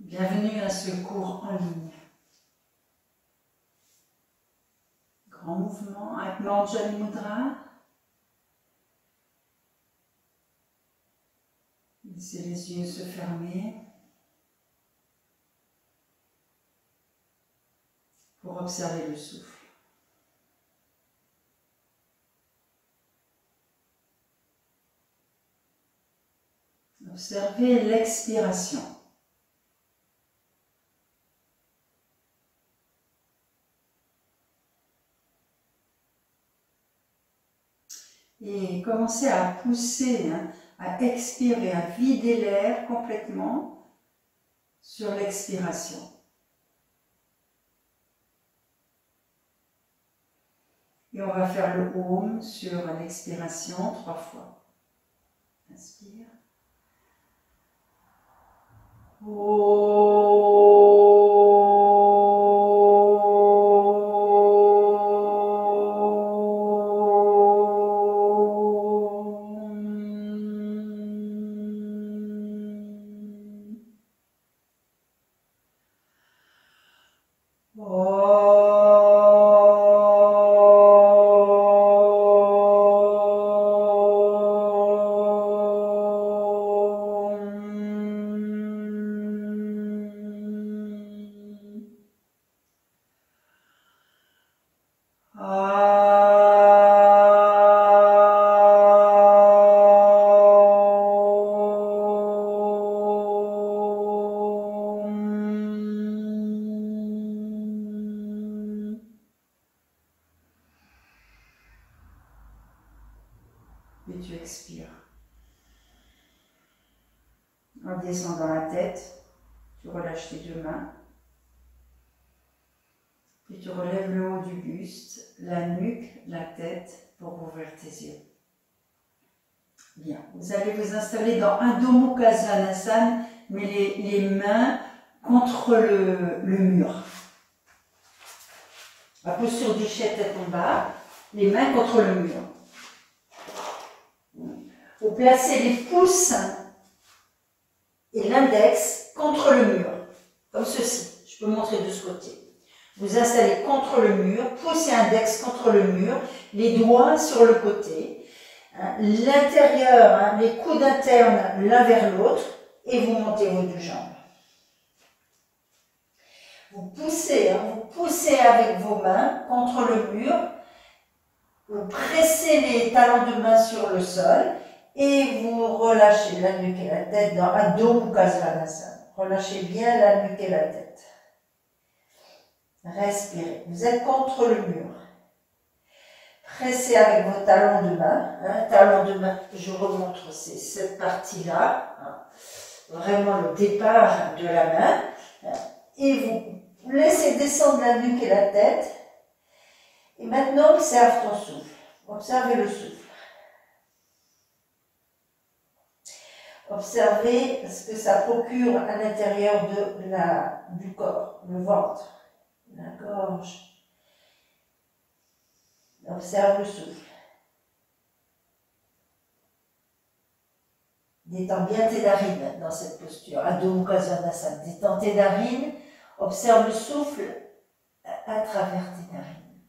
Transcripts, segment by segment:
Bienvenue à ce cours en ligne. Grand mouvement avec Anjali Mudra. Laissez les yeux se fermer pour observer le souffle. Observez l'expiration. Et commencez à pousser, à expirer, à vider l'air complètement sur l'expiration. Et on va faire le Om sur l'expiration 3 fois. Inspire. Et tu expires. En descendant la tête, tu relâches tes deux mains. Puis tu relèves le haut du buste, la nuque, la tête pour ouvrir tes yeux. Bien, vous allez vous installer dans Adho Mukha Svanasana, mais les mains contre le mur. La posture du chien tête en bas, les mains contre le mur. Vous placez les pouces et l'index contre le mur, comme ceci. Je peux montrer de ce côté. Vous installez contre le mur, pouce et index contre le mur, les doigts sur le côté, l'intérieur, les coudes internes l'un vers l'autre, et vous montez vos deux jambes. Vous poussez avec vos mains contre le mur, vous pressez les talons de main sur le sol, et vous relâchez la nuque et la tête dans Adho Mukha Svanasana. Relâchez bien la nuque et la tête. Respirez. Vous êtes contre le mur. Pressez avec vos talons de main. Talons de main, je remontre, c'est cette partie-là. Vraiment le départ de la main. Et vous laissez descendre la nuque et la tête. Et maintenant, observe ton souffle. Observez le souffle. Observez ce que ça procure à l'intérieur du corps, le ventre, la gorge. Observe le souffle. Détends bien tes narines dans cette posture. Adho Mukha Svanasana. Détends tes narines. Observe le souffle à travers tes narines.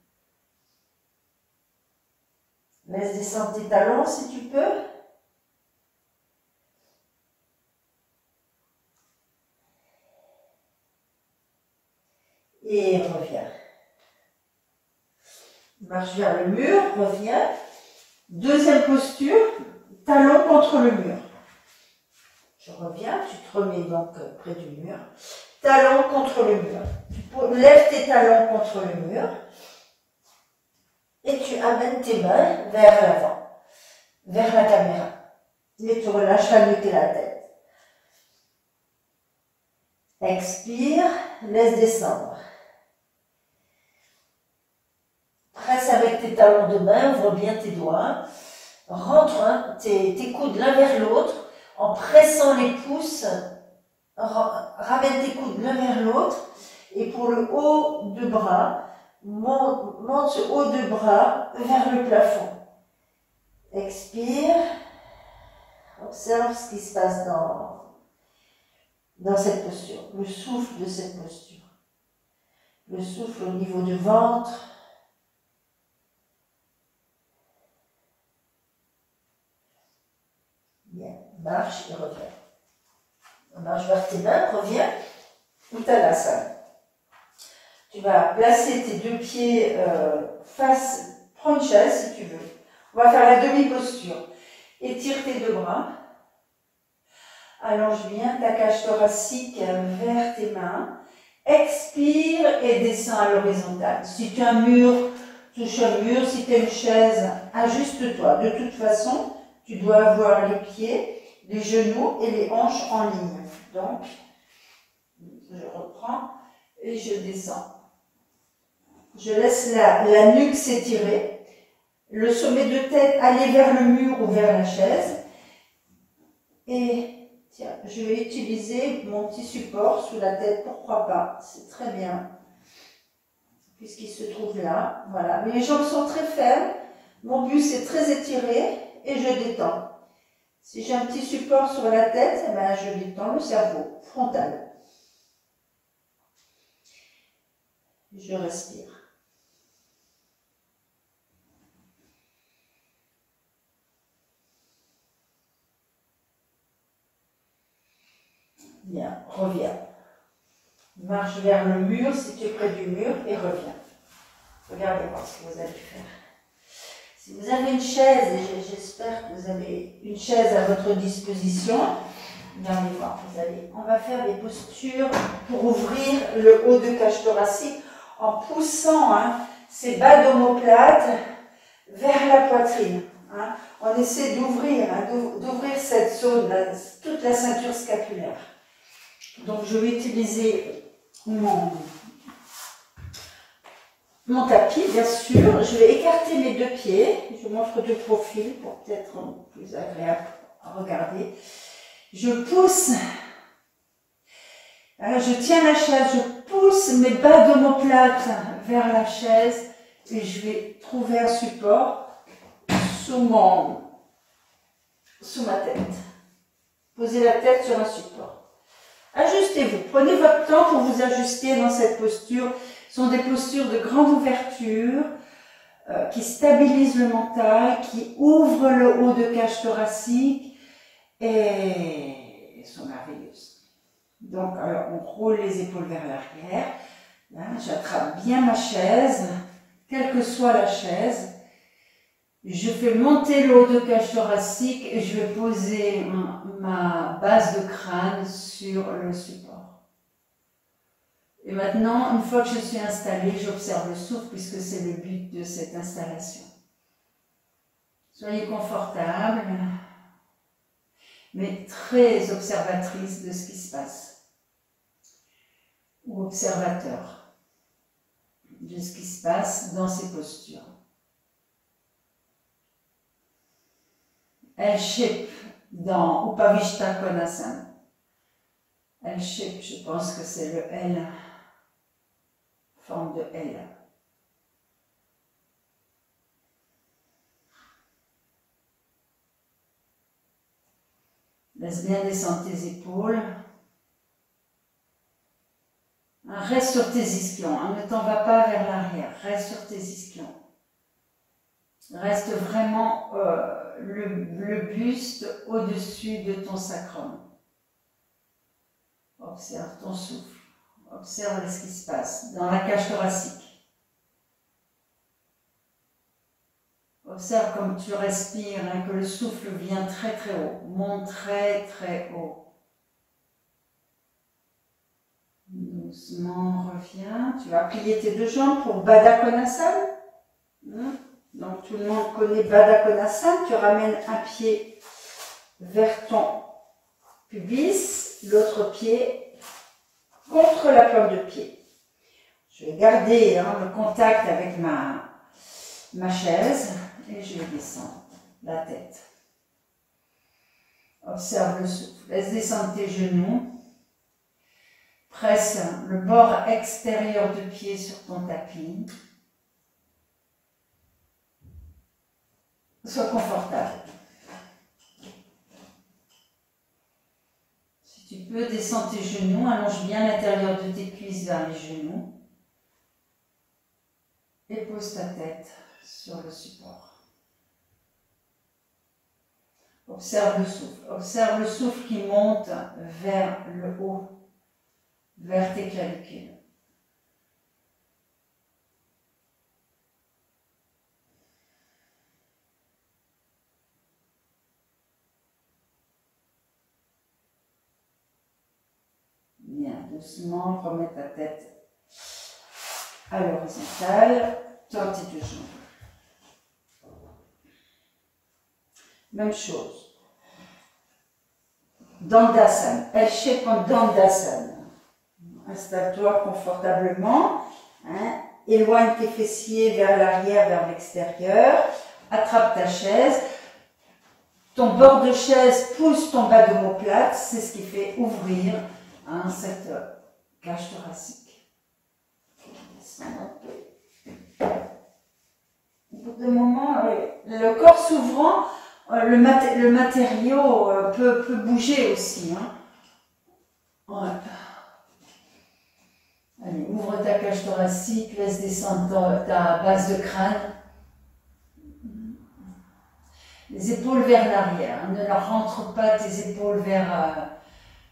Laisse descendre tes talons si tu peux. Et reviens. Marche vers le mur, reviens. Deuxième posture, talon contre le mur. Je reviens, tu te remets donc près du mur. Talon contre le mur. Tu lèves tes talons contre le mur. Et tu amènes tes mains vers l'avant, vers la caméra. Et tu relâches la nuque et la tête. Expire, laisse descendre. Presse avec tes talons de main, ouvre bien tes doigts. Rentre tes coudes l'un vers l'autre en pressant les pouces. Ramène tes coudes l'un vers l'autre. Et pour le haut de bras, monte ce haut de bras vers le plafond. Expire. Observe ce qui se passe dans cette posture, le souffle de cette posture. Le souffle au niveau du ventre. Bien, marche et reviens. Marche vers tes mains, reviens. Uttanasana. Tu vas placer tes deux pieds face, prends une chaise si tu veux. On va faire la demi-posture. Étire tes deux bras. Allonge bien ta cage thoracique vers tes mains. Expire et descends à l'horizontale. Si tu as un mur, touche un mur. Si tu as une chaise, ajuste-toi. De toute façon, tu dois avoir les pieds, les genoux et les hanches en ligne. Donc, je reprends et je descends. Je laisse la nuque s'étirer, le sommet de tête aller vers le mur ou vers la chaise. Et tiens, je vais utiliser mon petit support sous la tête, pourquoi pas, c'est très bien, puisqu'il se trouve là. Voilà, mes jambes sont très fermes, mon buste est très étiré et je détends. Si j'ai un petit support sur la tête, eh ben, je détends le cerveau frontal. Je respire. Bien, reviens. Marche vers le mur si tu es près du mur et reviens. Regardez voir ce que vous allez faire. Si vous avez une chaise, et j'espère que vous avez une chaise à votre disposition, regardez voir, on va faire des postures pour ouvrir le haut de cage thoracique en poussant ces bas d'omoplate vers la poitrine. On essaie d'ouvrir cette zone, toute la ceinture scapulaire. Donc je vais utiliser mon tapis, bien sûr. Je vais écarter mes deux pieds. Je vous montre de profil pour peut-être plus agréable à regarder. Je pousse. Je tiens la chaise. Je pousse mes bas d'omoplate vers la chaise et je vais trouver un support sous ma tête. Posez la tête sur un support. Ajustez-vous. Prenez votre temps pour vous ajuster dans cette posture. Ce sont des postures de grande ouverture qui stabilisent le mental, qui ouvrent le haut de cage thoracique et sont merveilleuses. Donc, alors, on roule les épaules vers l'arrière. J'attrape bien ma chaise, quelle que soit la chaise. Je fais monter le haut de cage thoracique et je vais poser ma base de crâne sur le support. Et maintenant, une fois que je suis installée, j'observe le souffle puisque c'est le but de cette installation. Soyez confortable, mais très observatrice de ce qui se passe. Ou observateur de ce qui se passe dans ces postures. L-shape dans Upavishta Konasana. L-shape, je pense que c'est le L, forme de L. Laisse bien descendre tes épaules. Reste sur tes ischions, ne t'en va pas vers l'arrière, reste sur tes ischions. Reste vraiment le buste au-dessus de ton sacrum. Observe ton souffle, observe ce qui se passe dans la cage thoracique. Observe comme tu respires, que le souffle vient très très haut, monte très très haut. Doucement, reviens. Tu vas plier tes deux jambes pour Baddha Konasana. Donc tout le monde connaît Baddha Konasana. Tu ramènes un pied vers ton pubis, l'autre pied contre la plante de pied. Je vais garder le contact avec ma chaise et je vais descendre la tête. Observe le souffle. Laisse descendre tes genoux. Presse le bord extérieur du pied sur ton tapis. Sois confortable. Si tu peu, descends tes genoux, allonge bien l'intérieur de tes cuisses vers les genoux. Et pose ta tête sur le support. Observe le souffle qui monte vers le haut, vers tes clavicules. Bien, doucement, remets ta tête à l'horizontale, tends tes deux jambes. Même chose. Dandasana, L-shape en Dandasana. Installe-toi confortablement, hein. Éloigne tes fessiers vers l'arrière, vers l'extérieur, attrape ta chaise. Ton bord de chaise pousse ton bas d'omoplate, c'est ce qui fait ouvrir, hein, cette cage thoracique. Au bout d'un moment, le corps s'ouvrant, le matériau peut bouger aussi. Hein. Ouais. Allez, ouvre ta cage thoracique, laisse descendre ta base de crâne. Les épaules vers l'arrière. Hein. Ne rentre pas tes épaules vers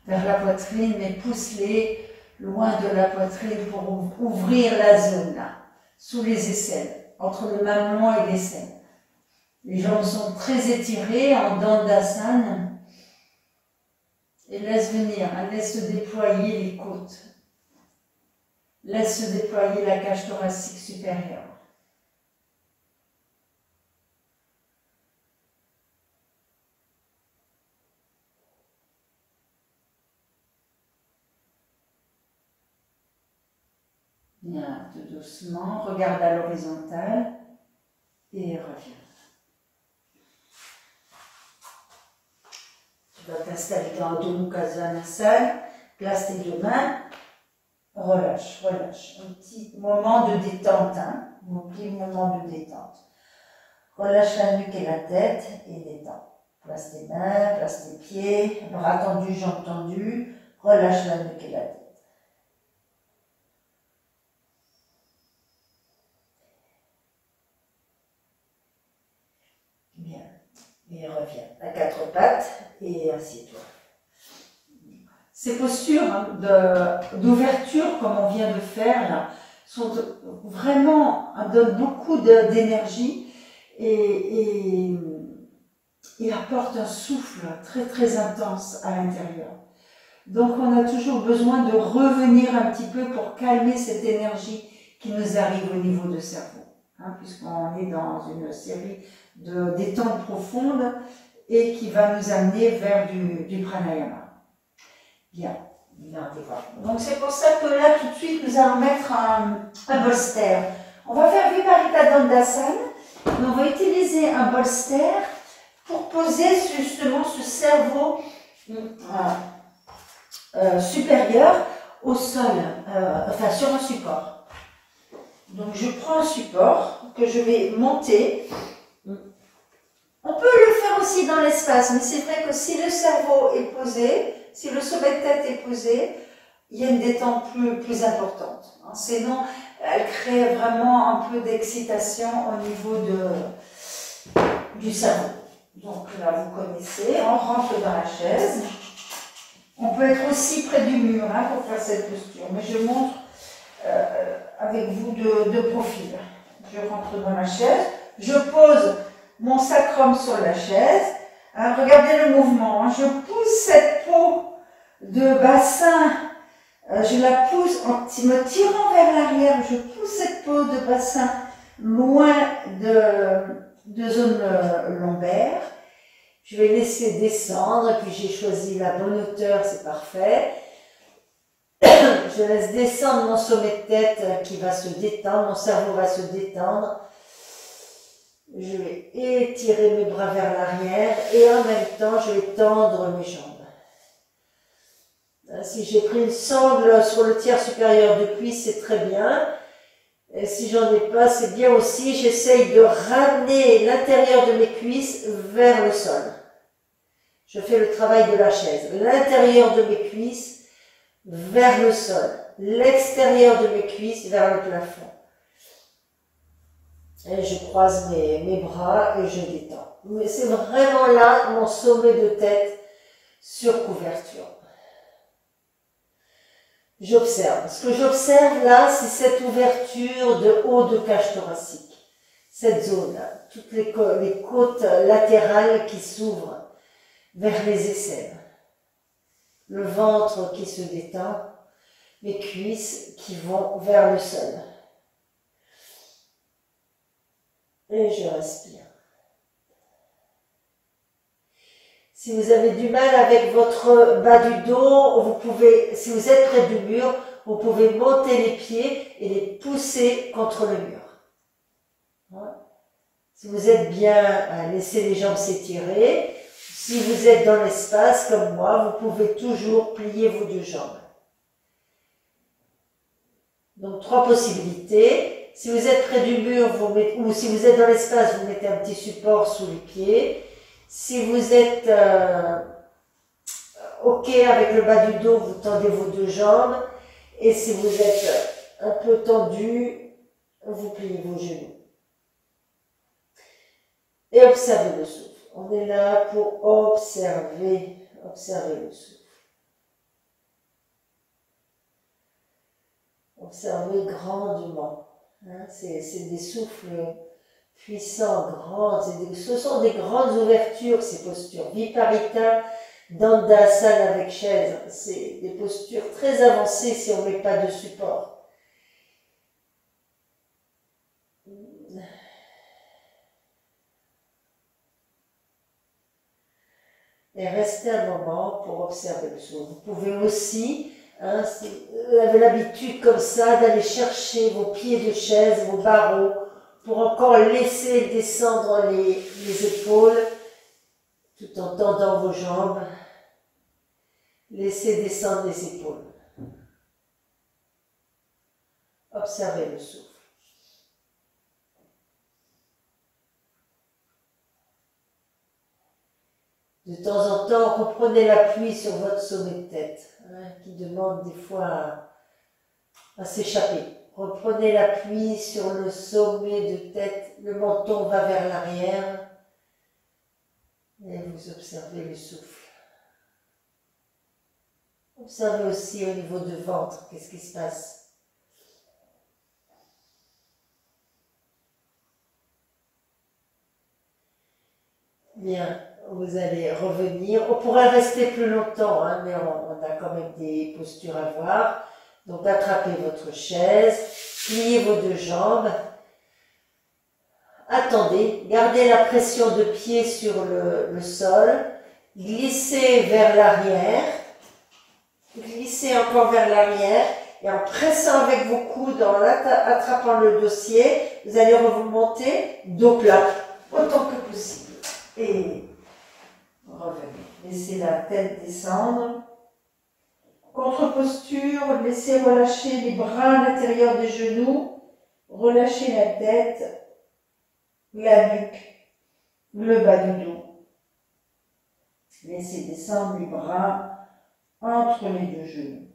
la poitrine, mais pousse-les loin de la poitrine pour ouvrir la zone là, sous les aisselles, entre le mamelon et l'aisselle. Les jambes sont très étirées en Dandasana. Et laisse venir, hein, laisse se déployer les côtes. Laisse se déployer la cage thoracique supérieure. Bien, tout doucement, regarde à l'horizontale et reviens. Tu vas t'installer dans Adho Mukha Svanasana, place tes deux mains, relâche, relâche. Un petit moment de détente, hein, un petit moment de détente. Relâche la nuque et la tête et détends. Place tes mains, place tes pieds, bras tendus, jambes tendues, relâche la nuque et la tête. Bien. Et reviens à quatre pattes et assieds-toi. Ces postures d'ouverture, comme on vient de faire, là, sont vraiment, donnent beaucoup d'énergie et apportent un souffle très très intense à l'intérieur. Donc on a toujours besoin de revenir un petit peu pour calmer cette énergie qui nous arrive au niveau du cerveau, hein, puisqu'on est dans une série de détente profonde et qui va nous amener vers du pranayama. Bien, bien, donc c'est pour ça que là tout de suite nous allons mettre un bolster. On va faire Viparita Dandasana, mais on va utiliser un bolster pour poser justement ce cerveau supérieur au sol, enfin sur un support. Donc je prends un support que je vais monter. On peut le faire aussi dans l'espace, mais c'est vrai que si le cerveau est posé, si le sommet de tête est posé, il y a une détente plus importante. Sinon, elle crée vraiment un peu d'excitation au niveau du cerveau. Donc là, vous connaissez, on rentre dans la chaise. On peut être aussi près du mur, hein, pour faire cette posture, mais je montre avec vous de profil. Je rentre dans la chaise, je pose mon sacrum sur la chaise. Hein, regardez le mouvement. Hein, je pousse cette peau de bassin, je la pousse en me tirant vers l'arrière. Je pousse cette peau de bassin loin de zone lombaire. Je vais laisser descendre, puis j'ai choisi la bonne hauteur, c'est parfait. Je laisse descendre mon sommet de tête qui va se détendre, mon cerveau va se détendre. Je vais étirer mes bras vers l'arrière et en même temps, je vais tendre mes jambes. Si j'ai pris une sangle sur le tiers supérieur de cuisse, c'est très bien. Et si j'en ai pas, c'est bien aussi. J'essaye de ramener l'intérieur de mes cuisses vers le sol. Je fais le travail de la chaise. L'intérieur de mes cuisses vers le sol. L'extérieur de mes cuisses vers le plafond. Et je croise mes bras et je détends. Mais c'est vraiment là mon sommet de tête sur couverture. J'observe. Ce que j'observe là, c'est cette ouverture de haut de cage thoracique. Cette zone-là. Toutes les côtes latérales qui s'ouvrent vers les aisselles. Le ventre qui se détend. Mes cuisses qui vont vers le sol. Et je respire. Si vous avez du mal avec votre bas du dos, vous pouvez, si vous êtes près du mur, vous pouvez monter les pieds et les pousser contre le mur. Voilà. Si vous êtes bien, laissez les jambes s'étirer. Si vous êtes dans l'espace comme moi, vous pouvez toujours plier vos deux jambes. Donc 3 possibilités. Si vous êtes près du mur, ou si vous êtes dans l'espace, vous mettez un petit support sous les pieds. Si vous êtes OK avec le bas du dos, vous tendez vos deux jambes. Et si vous êtes un peu tendu, vous pliez vos genoux. Et observez le souffle. On est là pour observer le souffle. Observez grandement. Hein, c'est des souffles puissants, grands. Ce sont des grandes ouvertures, ces postures. Viparita, Dandasana avec chaise. C'est des postures très avancées si on ne met pas de support. Et restez un moment pour observer le souffle. Vous pouvez aussi, hein, si vous avez l'habitude comme ça d'aller chercher vos pieds de chaise, vos barreaux, pour encore laisser descendre les épaules, tout en tendant vos jambes. Laissez descendre les épaules. Observez le souffle. De temps en temps, reprenez l'appui sur votre sommet de tête, hein, qui demande des fois à s'échapper. Reprenez l'appui sur le sommet de tête, le menton va vers l'arrière et vous observez le souffle. Observez aussi au niveau du ventre, qu'est-ce qui se passe. Bien. Vous allez revenir. On pourrait rester plus longtemps, hein, mais on a quand même des postures à voir. Donc, attrapez votre chaise, pliez vos deux jambes. Attendez, gardez la pression de pied sur le sol. Glissez vers l'arrière. Glissez encore vers l'arrière. Et en pressant avec vos coudes, en attrapant le dossier, vous allez remonter dos plat, autant que possible. Et revenez. Laissez la tête descendre. Contre-posture, laissez relâcher les bras à l'intérieur des genoux. Relâchez la tête, la nuque, le bas du dos. Laissez descendre les bras entre les deux genoux.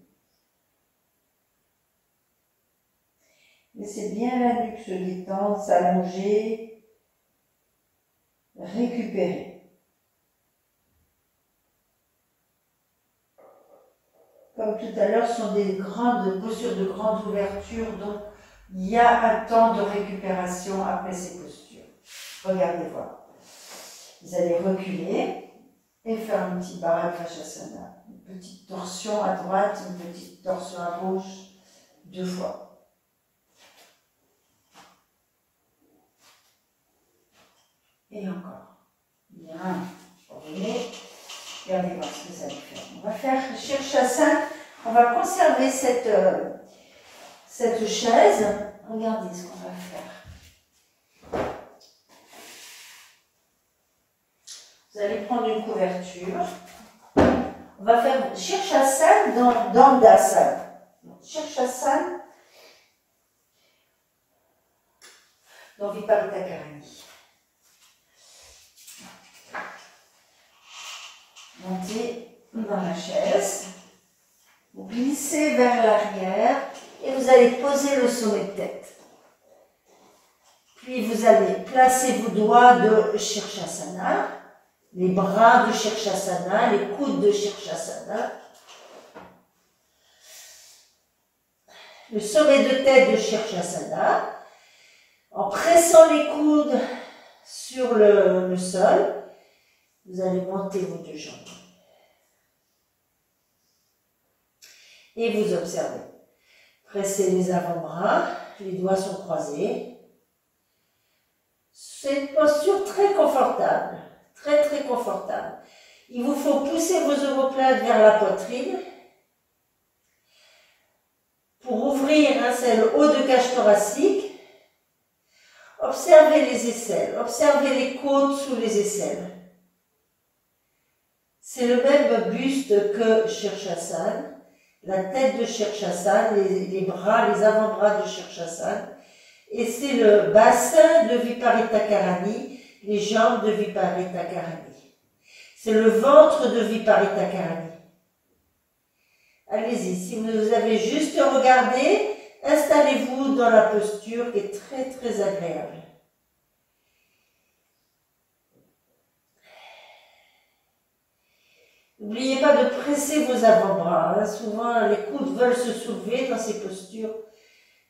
Laissez bien la nuque se détendre, s'allonger, récupérer. Comme tout à l'heure, ce sont des grandes postures de grande ouverture, donc il y a un temps de récupération après ces postures. Regardez voir. Vous allez reculer et faire un petit Bharadvajasana. Une petite torsion à droite, une petite torsion à gauche, 2 fois. Et encore. Bien. Revenez. Regardez voir ce que ça va faire. On va faire Shirshasana. On va conserver cette chaise. Regardez ce qu'on va faire. Vous allez prendre une couverture. On va faire Shirshasana dans Dandasana. Shirshasana dans Viparita Karani. montez dans la chaise, vous glissez vers l'arrière et vous allez poser le sommet de tête. Puis vous allez placer vos doigts de Shirshasana, les bras de Shirshasana, les coudes de Shirshasana, le sommet de tête de Shirshasana, en pressant les coudes sur le sol, vous allez monter vos deux jambes. Et vous observez. Pressez les avant-bras, les doigts sont croisés. C'est une posture très confortable, très très confortable. Il vous faut pousser vos omoplates vers la poitrine pour ouvrir, c'est le haut de cage thoracique. Observez les aisselles, observez les côtes sous les aisselles. C'est le même buste que Shirshasana, la tête de Shirshasana, les bras, les avant-bras de Shirshasana. Et c'est le bassin de Viparita Karani, les jambes de Viparita Karani. C'est le ventre de Viparita Karani. Allez-y, si vous avez juste regardé, installez-vous dans la posture qui est très très agréable. N'oubliez pas de presser vos avant-bras. Souvent, les coudes veulent se soulever dans ces postures.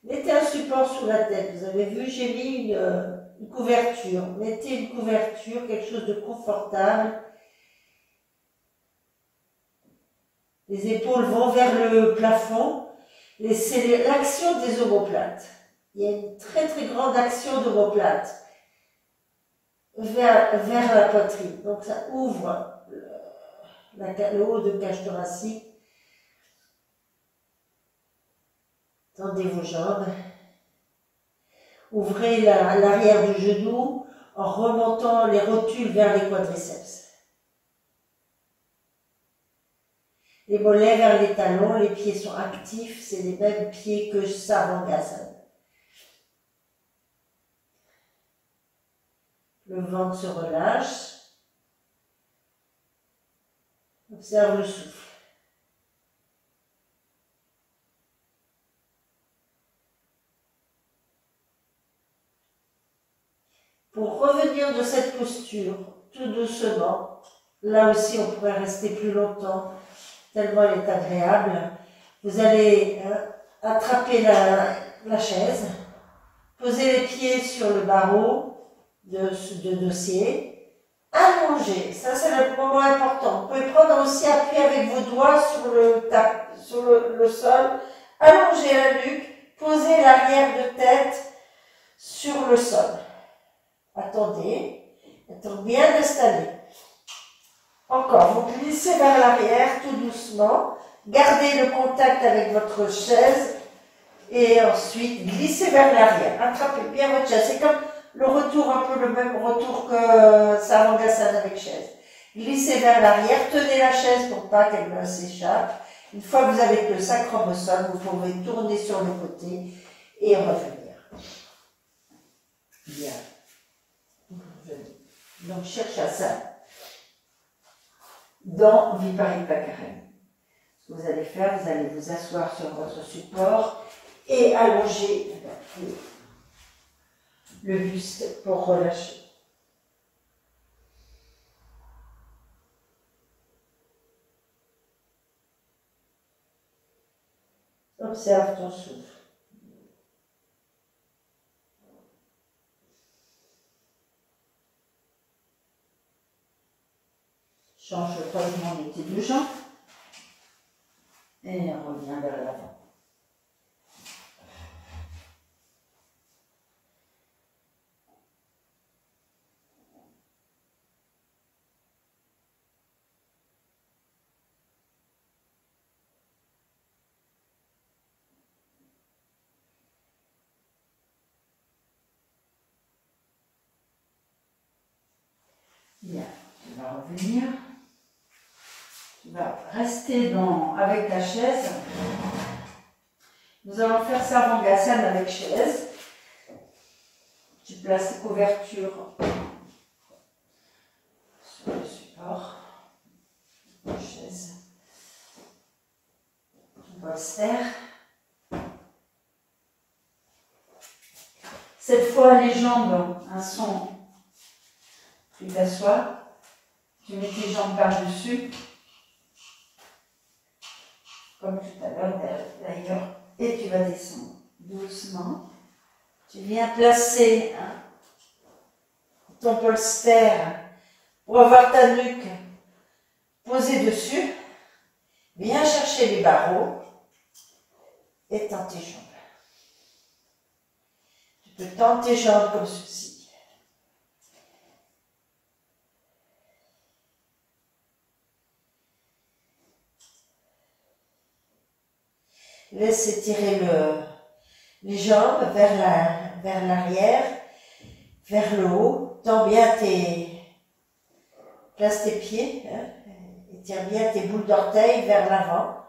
Mettez un support sous la tête. Vous avez vu, j'ai mis une couverture. Mettez une couverture, quelque chose de confortable. Les épaules vont vers le plafond. C'est l'action des omoplates. Il y a une très très grande action d'omoplates vers la poitrine. Donc ça ouvre le haut de cage thoracique. Tendez vos jambes. Ouvrez l'arrière du genou en remontant les rotules vers les quadriceps. Les mollets vers les talons, les pieds sont actifs, c'est les mêmes pieds que Sarvangasana. Le ventre se relâche. Observe le souffle. Pour revenir de cette posture, tout doucement, là aussi on pourrait rester plus longtemps, tellement elle est agréable. Vous allez attraper la chaise, poser les pieds sur le barreau de dossier, allonger, ça c'est le moment important. Vous pouvez prendre aussi appui avec vos doigts sur le sol, allonger la nuque, poser l'arrière de tête sur le sol. Attendez, être bien installé. Encore, vous glissez vers l'arrière tout doucement, gardez le contact avec votre chaise et ensuite glissez vers l'arrière. Attrapez bien votre chaise. C'est comme le retour, un peu le même retour que Sarvangasana avec chaise. Glissez vers l'arrière, tenez la chaise pour pas qu'elle s'échappe. Une fois que vous avez le sacrum au sol, vous pouvez tourner sur le côté et revenir. Bien. Donc, Shirshasana dans Viparita Karani. Ce que vous allez faire, vous allez vous asseoir sur votre support et allonger le buste pour relâcher. Observe ton souffle. Change le croisement de tes deux jambes et on revient vers l'avant. Bien, tu vas revenir. Tu vas rester avec ta chaise. Nous allons faire Sarvangasana avec chaise. Tu places les couvertures sur le support. polster. Cette fois, les jambes sont, tu t'assois, tu mets tes jambes par-dessus, comme tout à l'heure d'ailleurs, et tu vas descendre doucement. Tu viens placer ton polster pour avoir ta nuque posée dessus. Viens chercher les barreaux et tends tes jambes. Tu peux tendre tes jambes comme ceci. Laisse étirer les jambes vers l'arrière, vers le haut. Tends bien place tes pieds, étire bien tes boules d'orteils vers l'avant.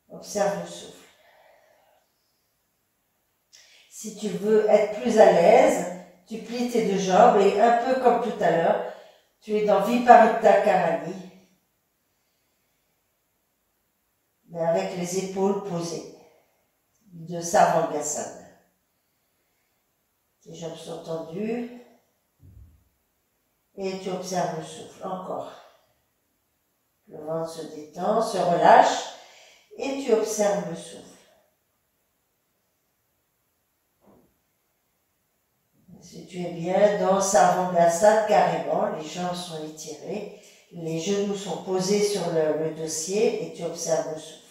Observe le souffle. Si tu veux être plus à l'aise, tu plies tes deux jambes et un peu comme tout à l'heure, tu es dans Viparita Karani, mais avec les épaules posées de Sarvangasana. Tes jambes sont tendues et tu observes le souffle. Encore. Le ventre se détend, se relâche et tu observes le souffle. Si tu es bien dans Sarvangasana, carrément, les jambes sont étirées, les genoux sont posés sur le dossier et tu observes le souffle.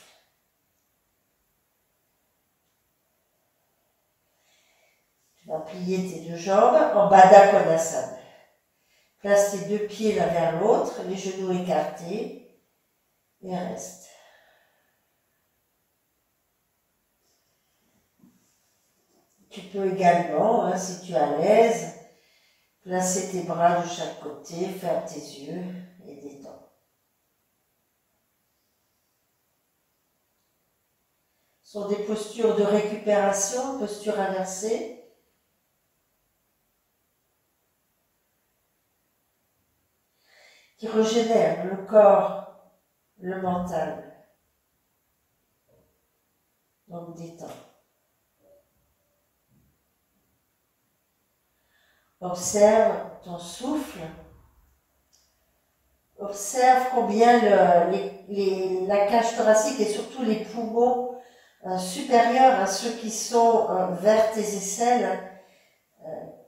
Tu vas plier tes deux jambes en Baddha Konasana. Place tes deux pieds l'un vers l'autre, les genoux écartés et reste. Tu peux également, si tu es à l'aise, placer tes bras de chaque côté, ferme tes yeux et détends. Ce sont des postures de récupération, posture inversée. Qui régénère le corps, le mental. Donc détends. Observe ton souffle. Observe combien la cage thoracique et surtout les poumons supérieurs, ceux qui sont vers tes aisselles,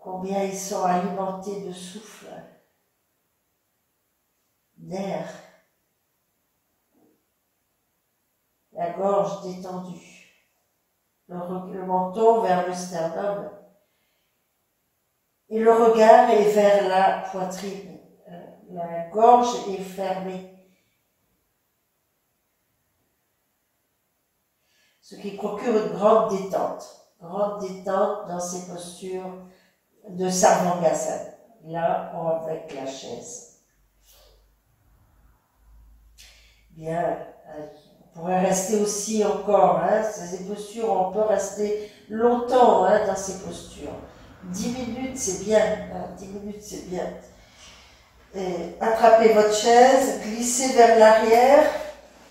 combien ils sont alimentés de souffle, d'air. La gorge détendue. Le menton vers le sternum. Et le regard est vers la poitrine. La gorge est fermée. Ce qui procure une grande détente. Grande détente dans ces postures de Sarvangasana. Là, avec la chaise. Bien, on pourrait rester aussi encore, ces postures, on peut rester longtemps dans ces postures. 10 minutes, c'est bien. 10 minutes, c'est bien. Et attrapez votre chaise, glissez vers l'arrière,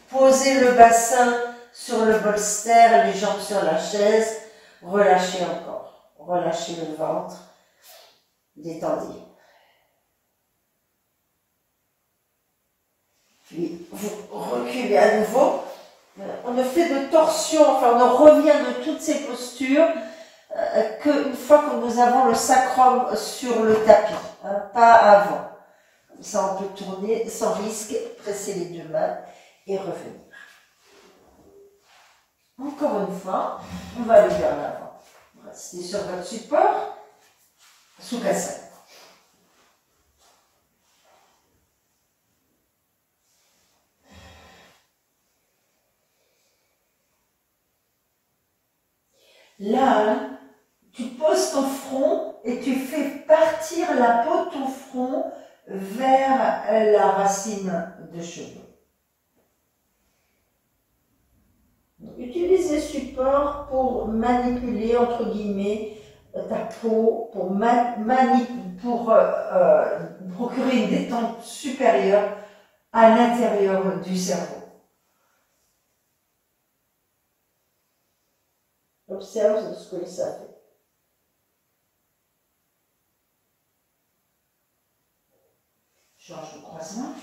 posez le bassin sur le bolster, les jambes sur la chaise, relâchez encore. Relâchez le ventre, détendez. Puis vous reculez à nouveau. On ne fait de torsion, enfin on revient de toutes ces postures qu'une fois que nous avons le sacrum sur le tapis, pas avant. Ça, on peut tourner sans risque, presser les deux mains et revenir. Encore une fois, on va aller vers l'avant. Restez sur votre support, Sukhasana. Là, tu poses ton front et tu fais partir la peau de ton front vers la racine de cheveux. Utilise les supports pour manipuler, entre guillemets, ta peau, pour procurer une détente supérieure à l'intérieur du cerveau. observe ce que ça fait. Change de croisement.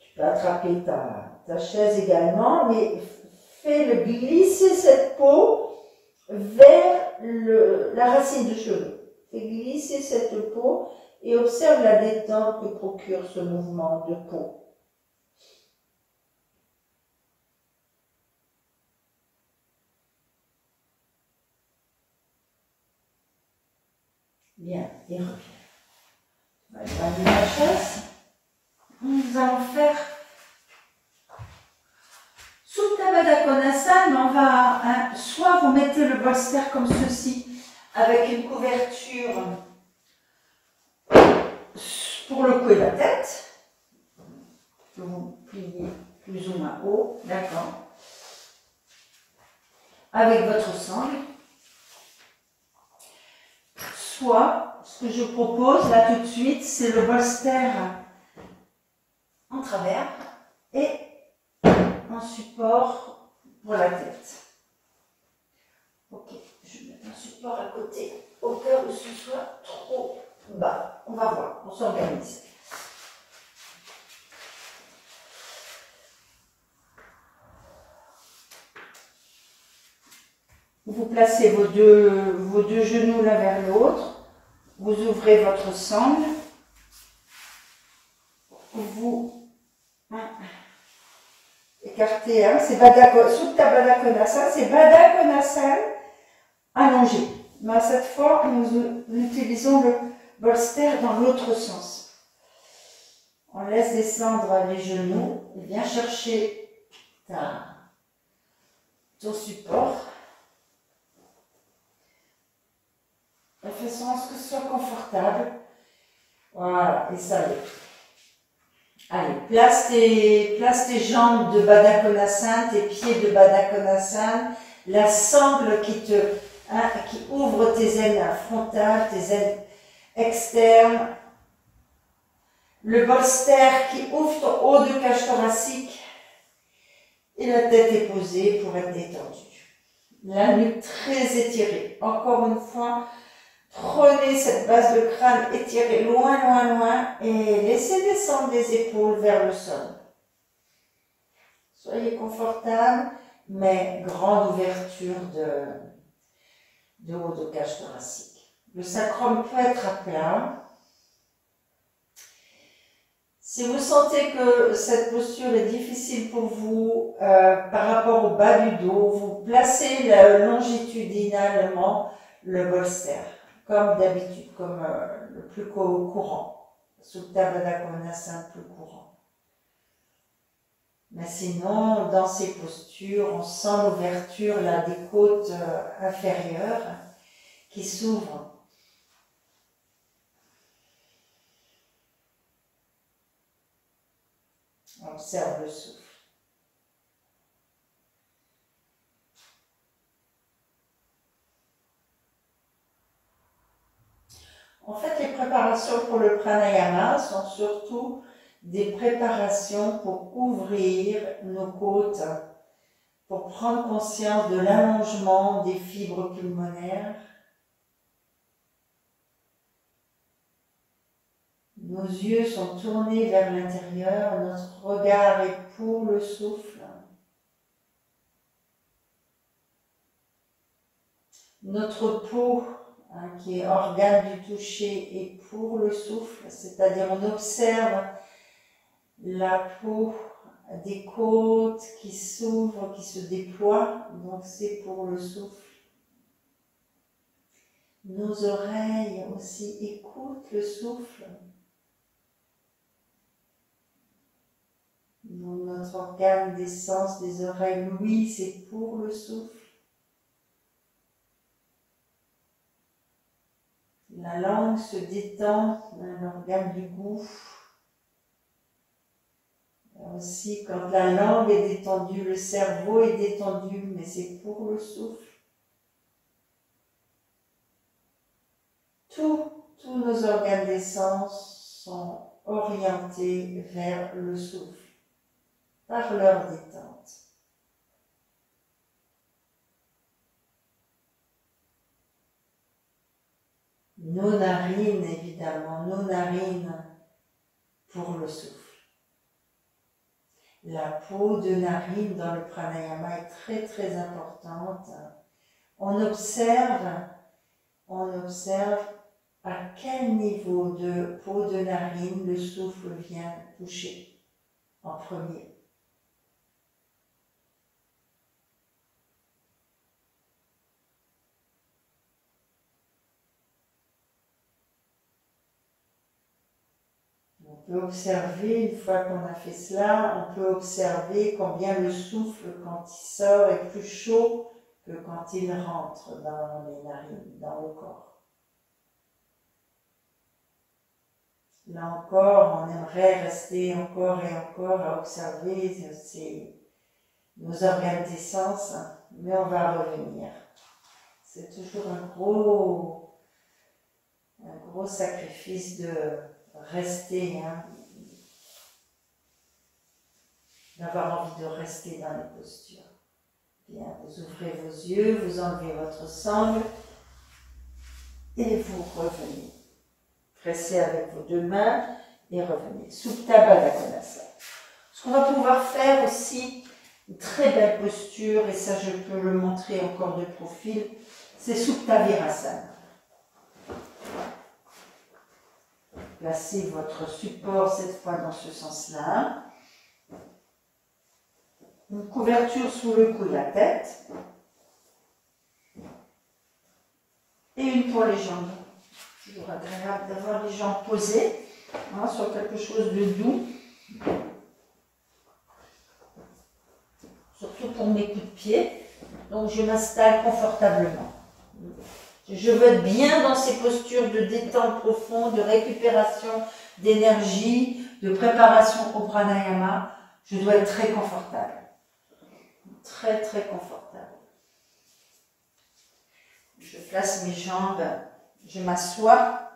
Tu peux attraper ta chaise également, mais fais-le glisser cette peau vers la racine du cheveu. Fais glisser cette peau et observe la détente que procure ce mouvement de peau. Bien, et reviens. On va éloigner la chaise. Nous allons faire Supta Baddha Konasana. On va, soit vous mettez le bolster comme ceci, avec une couverture pour le cou et la tête, que vous pliez plus ou moins haut, d'accord, avec votre sangle. Soit, ce que je propose là tout de suite, c'est le bolster en travers et un support pour la tête. Ok, je mets un support à côté au cas où ce soit trop bas. On va voir, on s'organise. Vous placez vos deux genoux l'un vers l'autre, vous ouvrez votre sangle, vous écartez, c'est Supta Baddha Konasana, c'est Baddha Konasana allongé. Mais cette fois, nous utilisons le bolster dans l'autre sens. On laisse descendre les genoux et viens chercher ton support. De façon à ce que ce soit confortable. Voilà, et ça y est. Allez, place tes jambes de Baddha Konasana, tes pieds de Baddha Konasana, la sangle qui ouvre tes aines frontales, tes aines externes, le bolster qui ouvre ton haut de cage thoracique et la tête est posée pour être détendue. La nuque très étirée. Encore une fois, prenez cette base de crâne étirée loin, loin, loin et laissez descendre les épaules vers le sol. Soyez confortable, mais grande ouverture de haut de cage thoracique. Le sacrum peut être à plat. Si vous sentez que cette posture est difficile pour vous par rapport au bas du dos, vous placez longitudinalement le bolster. Comme d'habitude, comme le plus courant, Supta Baddha Konasana plus courant. Mais sinon, dans ces postures, on sent l'ouverture là des côtes inférieures qui s'ouvrent. On observe le souffle. En fait, les préparations pour le pranayama sont surtout des préparations pour ouvrir nos côtes, pour prendre conscience de l'allongement des fibres pulmonaires. Nos yeux sont tournés vers l'intérieur, notre regard est pour le souffle. Notre peau, qui est organe du toucher, et pour le souffle, c'est-à-dire on observe la peau des côtes qui s'ouvrent, qui se déploient, donc c'est pour le souffle. Nos oreilles aussi écoutent le souffle. Donc notre organe des sens des oreilles, oui, c'est pour le souffle. La langue se détend, l'organe du goût. Aussi, quand la langue est détendue, le cerveau est détendu, mais c'est pour le souffle. Tous nos organes des sens sont orientés vers le souffle, par leur détente. nos narines, évidemment, nos narines pour le souffle. La peau de narine dans le pranayama est très très importante. On observe à quel niveau de peau de narine le souffle vient toucher en premier. On peut observer, une fois qu'on a fait cela, on peut observer combien le souffle, quand il sort, est plus chaud que quand il rentre dans les narines, dans le corps. Là encore, on aimerait rester encore et encore à observer nos organes d'essence, mais on va revenir. C'est toujours un gros sacrifice de rester, d'avoir envie de rester dans les postures. Bien, vous ouvrez vos yeux, vous enlevez votre sangle et vous revenez. Pressez avec vos deux mains et revenez. Supta Baddha Konasana. Ce qu'on va pouvoir faire aussi, une très belle posture, et ça je peux le montrer encore de profil, c'est Supta Virasana. Placez votre support cette fois dans ce sens-là. Une couverture sous le cou de la tête. Et une pour les jambes. Toujours agréable d'avoir les jambes posées sur quelque chose de doux. Surtout pour mes coups de pied. Donc je m'installe confortablement. Je veux être bien dans ces postures de détente profonde, de récupération d'énergie, de préparation au pranayama. Je dois être très confortable. Très très confortable. Je place mes jambes, je m'assois.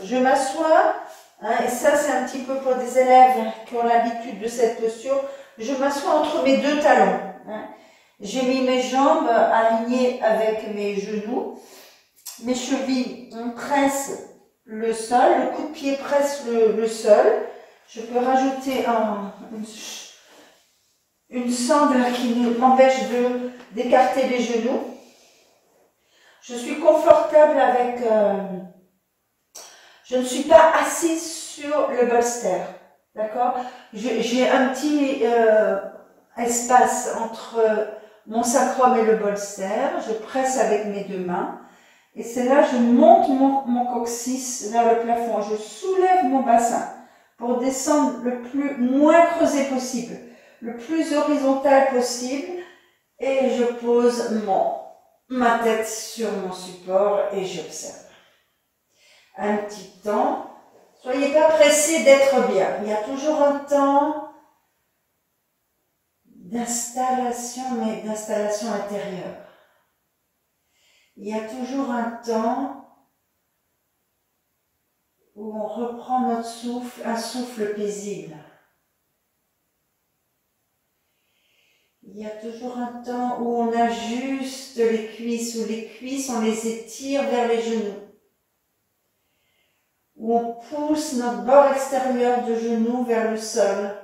Je m'assois, et ça c'est un petit peu pour des élèves qui ont l'habitude de cette posture, je m'assois entre mes deux talons. J'ai mis mes jambes alignées avec mes genoux, mes chevilles pressent le sol, le coup de pied presse le sol. Je peux rajouter une sangle qui m'empêche d'écarter les genoux. Je suis confortable avec... je ne suis pas assise sur le bolster, d'accord? J'ai un petit espace entre mon sacrum et le bolster. Je presse avec mes deux mains. Et c'est là que je monte mon coccyx vers le plafond. Je soulève mon bassin pour descendre le moins creusé possible, le plus horizontal possible. Et je pose ma tête sur mon support et j'observe. Un petit temps. Soyez pas pressés d'être bien. Il y a toujours un temps d'installation, mais d'installation intérieure. Il y a toujours un temps où on reprend notre souffle, un souffle paisible. Il y a toujours un temps où on ajuste les cuisses, où les cuisses, on les étire vers les genoux. Où on pousse notre bord extérieur de genou vers le sol.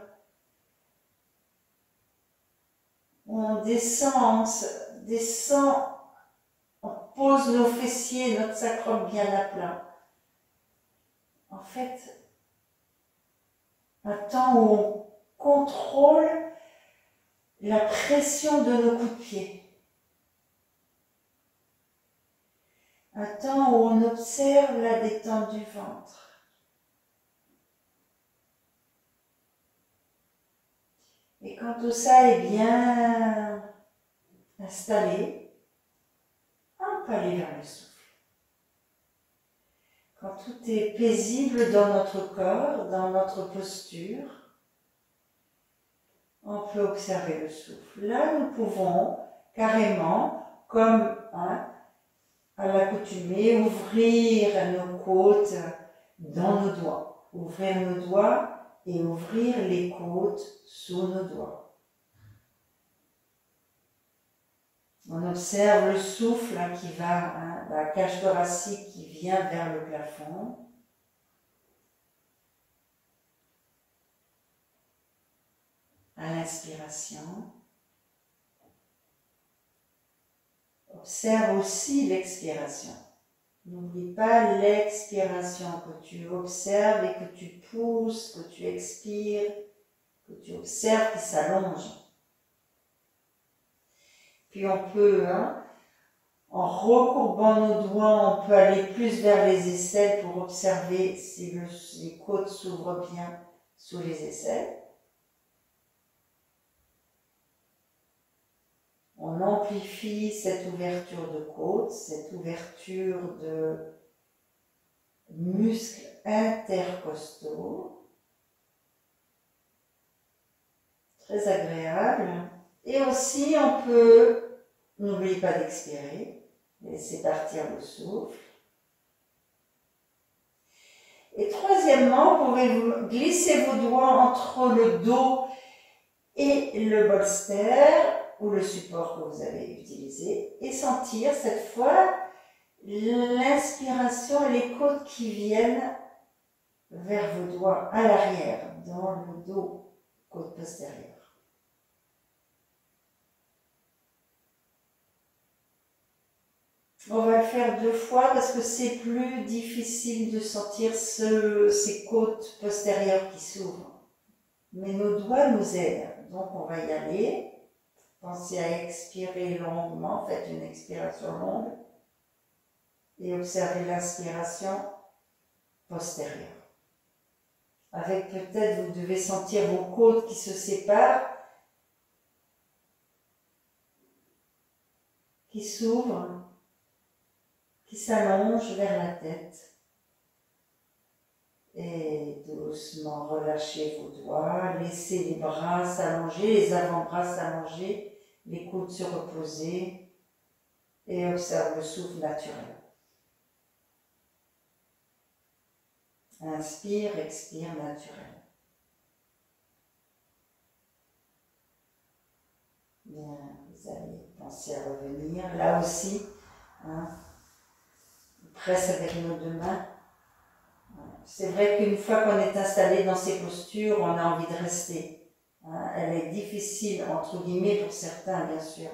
Où on descend, on pose nos fessiers, notre sacrum bien à plat. En fait, un temps où on contrôle la pression de nos coups de pied. Un temps où on observe la détente du ventre. Et quand tout ça est bien installé, on peut aller vers le souffle. Quand tout est paisible dans notre corps, dans notre posture, on peut observer le souffle. Là, nous pouvons carrément, comme à l'accoutumée, ouvrir nos côtes dans nos doigts. Ouvrir nos doigts et ouvrir les côtes sous nos doigts. On observe le souffle qui va, la cage thoracique qui vient vers le plafond. À l'inspiration. Observe aussi l'expiration. N'oublie pas l'expiration, que tu observes et que tu pousses, que tu expires, que tu observes qui s'allonge. Puis on peut, en recourbant nos doigts, on peut aller plus vers les aisselles pour observer si les côtes s'ouvrent bien sous les aisselles. On amplifie cette ouverture de côte, cette ouverture de muscles intercostaux. Très agréable. Et aussi, on peut, n'oubliez pas d'expirer, laisser partir le souffle. Et troisièmement, vous pouvez glisser vos doigts entre le dos et le bolster, ou le support que vous avez utilisé, et sentir cette fois l'inspiration et les côtes qui viennent vers vos doigts à l'arrière, dans le dos, côte postérieure. On va le faire 2 fois parce que c'est plus difficile de sentir ces côtes postérieures qui s'ouvrent. Mais nos doigts nous aident, donc on va y aller. Pensez à expirer longuement, faites une expiration longue et observez l'inspiration postérieure. Avec peut-être, vous devez sentir vos côtes qui se séparent, qui s'ouvrent, qui s'allongent vers la tête. Et doucement relâchez vos doigts, laissez les bras s'allonger, les avant-bras s'allonger, les coudes se reposer et observe le souffle naturel. Inspire, expire naturel. Bien, vous allez penser à revenir. Là aussi, on presse avec nos 2 mains. C'est vrai qu'une fois qu'on est installé dans ces postures, on a envie de rester. Elle est difficile, entre guillemets, pour certains, bien sûr,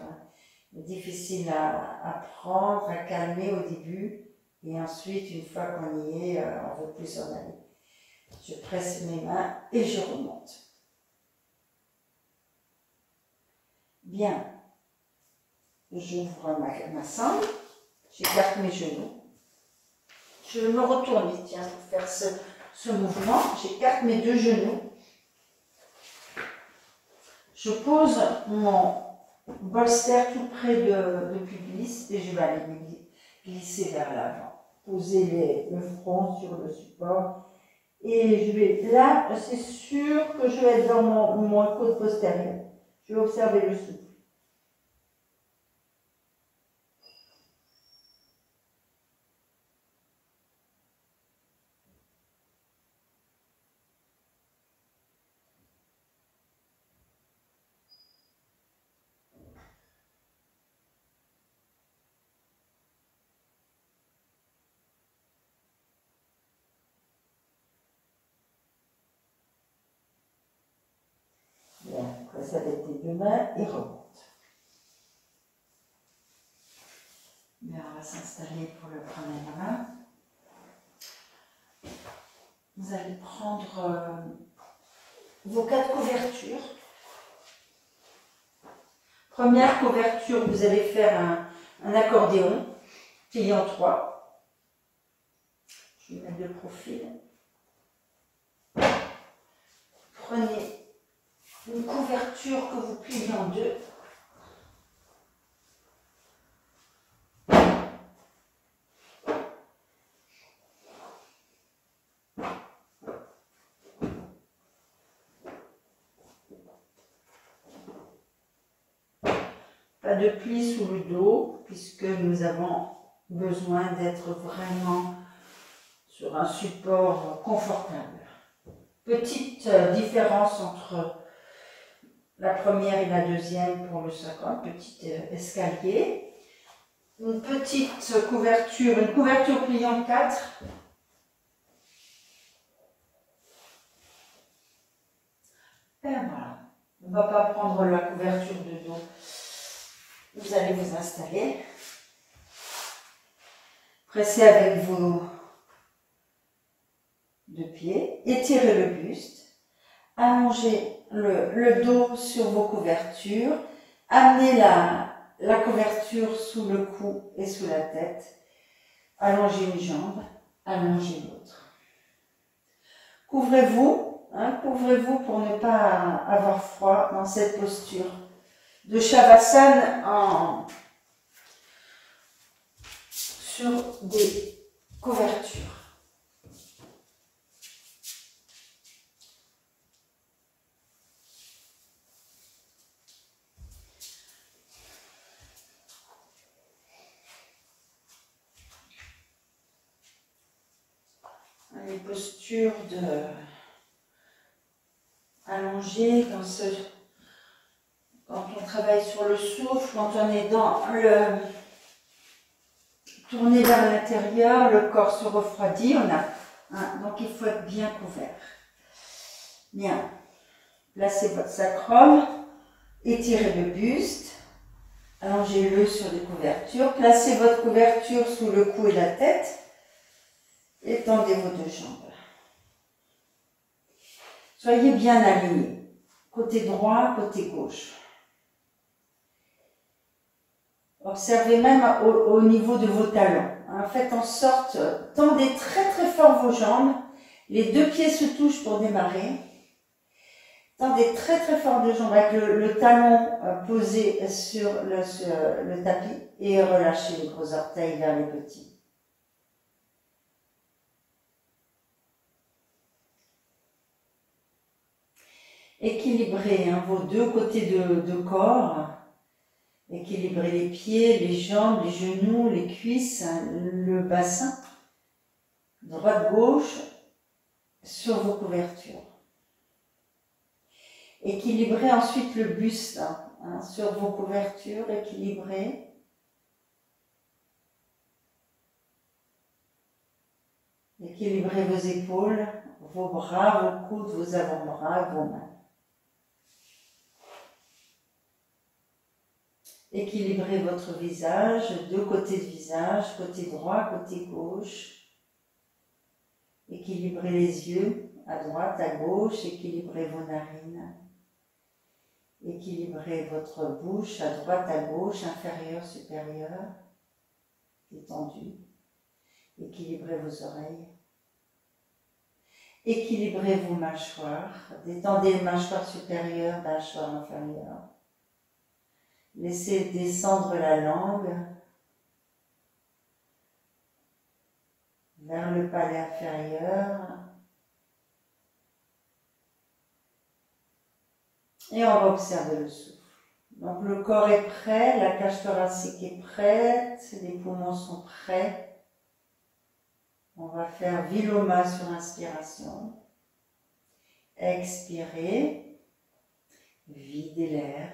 difficile à prendre, à calmer au début, et ensuite, une fois qu'on y est, on veut plus s'en aller. Je presse mes mains et je remonte. Bien. J'ouvre ma sangle, j'écarte mes genoux. Je me retourne, tiens, pour faire ce mouvement. J'écarte mes 2 genoux. Je pose mon bolster tout près de pubis et je vais aller me glisser vers l'avant. Poser le front sur le support et je vais, là, c'est sûr que je vais être dans mon côte postérieure. Je vais observer le souffle. Bien, presse avec tes 2 mains et remonte. Bien, on va s'installer pour le premier main. Vous allez prendre vos 4 couvertures. Première couverture, vous allez faire un accordéon, plié en 3. Je vais mettre de profil. Prenez une couverture que vous pliez en 2. Pas de pli sous le dos, puisque nous avons besoin d'être vraiment sur un support confortable. Petite différence entre la première et la deuxième pour le sacrum, petit escalier. Une petite couverture, une couverture pliante 4. Et voilà. On ne va pas prendre la couverture de dos. Vous allez vous installer. Pressez avec vos deux pieds. Étirez le buste. Allongez le dos sur vos couvertures. Amenez la couverture sous le cou et sous la tête. Allongez une jambe, allongez l'autre. Couvrez-vous, couvrez-vous pour ne pas avoir froid dans cette posture de Shavasana sur des couvertures. Les postures de allongées quand on travaille sur le souffle, quand on est dans le tourné vers l'intérieur, le corps se refroidit, donc il faut être bien couvert. Bien, placez votre sacrum, étirez le buste, allongez-le sur des couvertures, placez votre couverture sous le cou et la tête, étendez vos deux jambes. Soyez bien alignés, côté droit, côté gauche. Observez même au niveau de vos talons. Faites en sorte, tendez très très fort vos jambes, les deux pieds se touchent pour démarrer. Tendez très très fort les jambes avec le talon posé sur le tapis et relâchez les gros orteils vers les petits. Équilibrez vos deux côtés de corps. Équilibrez les pieds, les jambes, les genoux, les cuisses, le bassin. Droite-gauche sur vos couvertures. Équilibrez ensuite le buste sur vos couvertures. Équilibrez. Équilibrez vos épaules, vos bras, vos coudes, vos avant-bras, vos mains. Équilibrez votre visage, deux côtés de visage, côté droit, côté gauche. Équilibrez les yeux, à droite, à gauche, équilibrez vos narines. Équilibrez votre bouche, à droite, à gauche, inférieure, supérieure, détendue. Équilibrez vos oreilles. Équilibrez vos mâchoires, détendez les mâchoires supérieures, mâchoires inférieures. Laissez descendre la langue vers le palais inférieur. Et on va observer le souffle. Donc le corps est prêt, la cage thoracique est prête, les poumons sont prêts. On va faire Viloma sur inspiration. Expirez, videz l'air.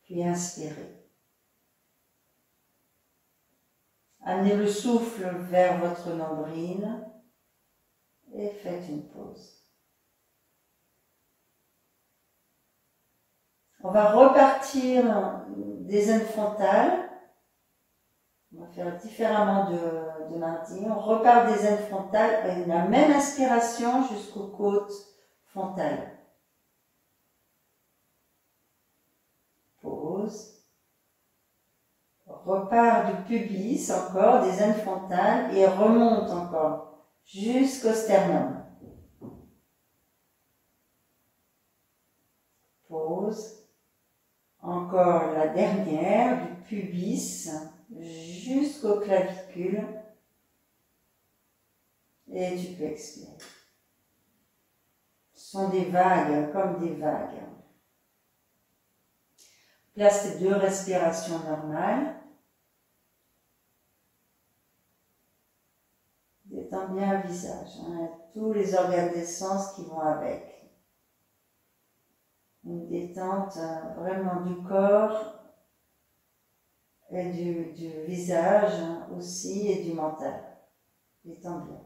Puis inspirez. Amenez le souffle vers votre nombril et faites une pause. On va repartir des ailes frontales. On va faire différemment de mardi. On repart des ailes frontales avec la même inspiration jusqu'aux côtes frontales. Pause. Repart du pubis encore, des ailes frontales et remonte encore jusqu'au sternum. Pause. Encore la dernière, du pubis jusqu'aux clavicules. Et tu peux expirer. Ce sont des vagues, comme des vagues. Place tes deux respirations normales. Détends bien le visage, hein, tous les organes des sens qui vont avec. Une détente vraiment du corps et du visage aussi et du mental. Détends bien.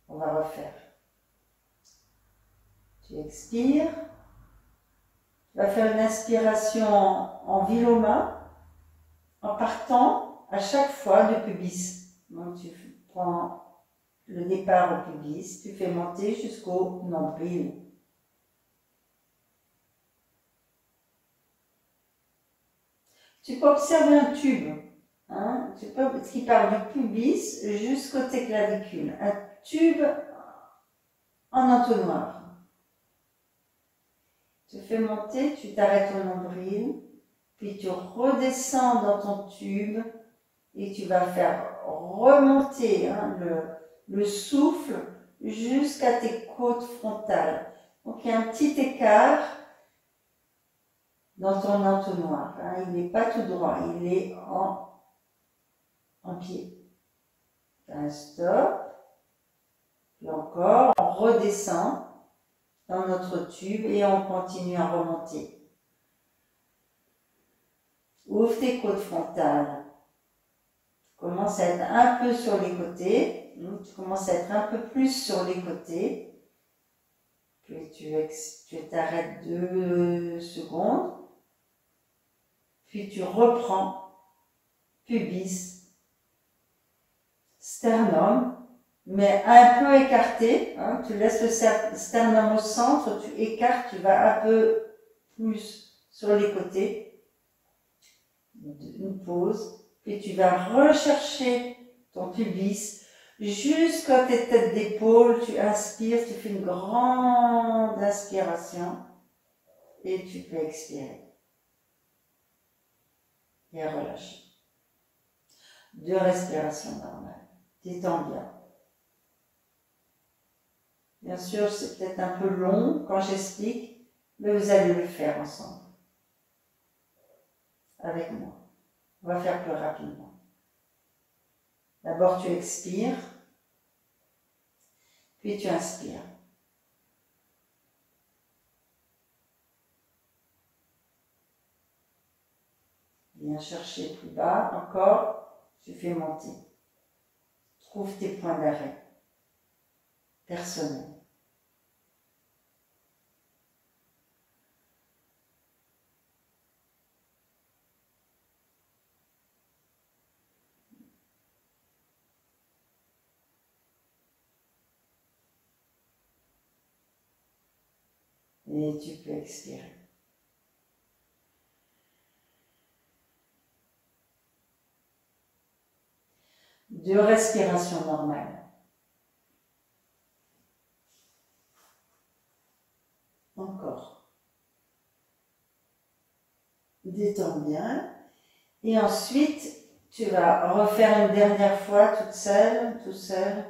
On va refaire. Tu expires. Tu vas faire une inspiration en viloma en partant à chaque fois du pubis. Donc tu prends le départ au pubis, tu fais monter jusqu'au nombril. Tu peux observer un tube, hein, qui part du pubis jusqu'au tes clavicules. Un tube en entonnoir. Tu fais monter, tu t'arrêtes au nombril, puis tu redescends dans ton tube et tu vas faire remonter le souffle jusqu'à tes côtes frontales. Donc il y a un petit écart dans ton entonnoir. Hein. Il n'est pas tout droit, il est en pied. Un stop, puis encore, on redescend dans notre tube et on continue à remonter. Ouvre tes côtes frontales. Tu commences à être un peu sur les côtés. Tu commences à être un peu plus sur les côtés. Puis tu t'arrêtes 2 secondes. Puis tu reprends pubis, sternum, mais un peu écarté. Hein, tu laisses le sternum au centre, tu écartes, tu vas un peu plus sur les côtés. Une pause. Puis tu vas rechercher ton pubis jusqu'à tes têtes d'épaule. Tu inspires, tu fais une grande inspiration et tu peux expirer. Et relâcher. 2 respirations normales. Détends bien. Bien sûr, c'est peut-être un peu long quand j'explique, mais vous allez le faire ensemble. Avec moi. On va faire plus rapidement. D'abord, tu expires, puis tu inspires. Viens chercher plus bas, encore, tu fais monter. Trouve tes points d'arrêt personnels. Et tu peux expirer. Deux respirations normales. Encore. Détends bien. Et ensuite, tu vas refaire une dernière fois toute seule, tout seul.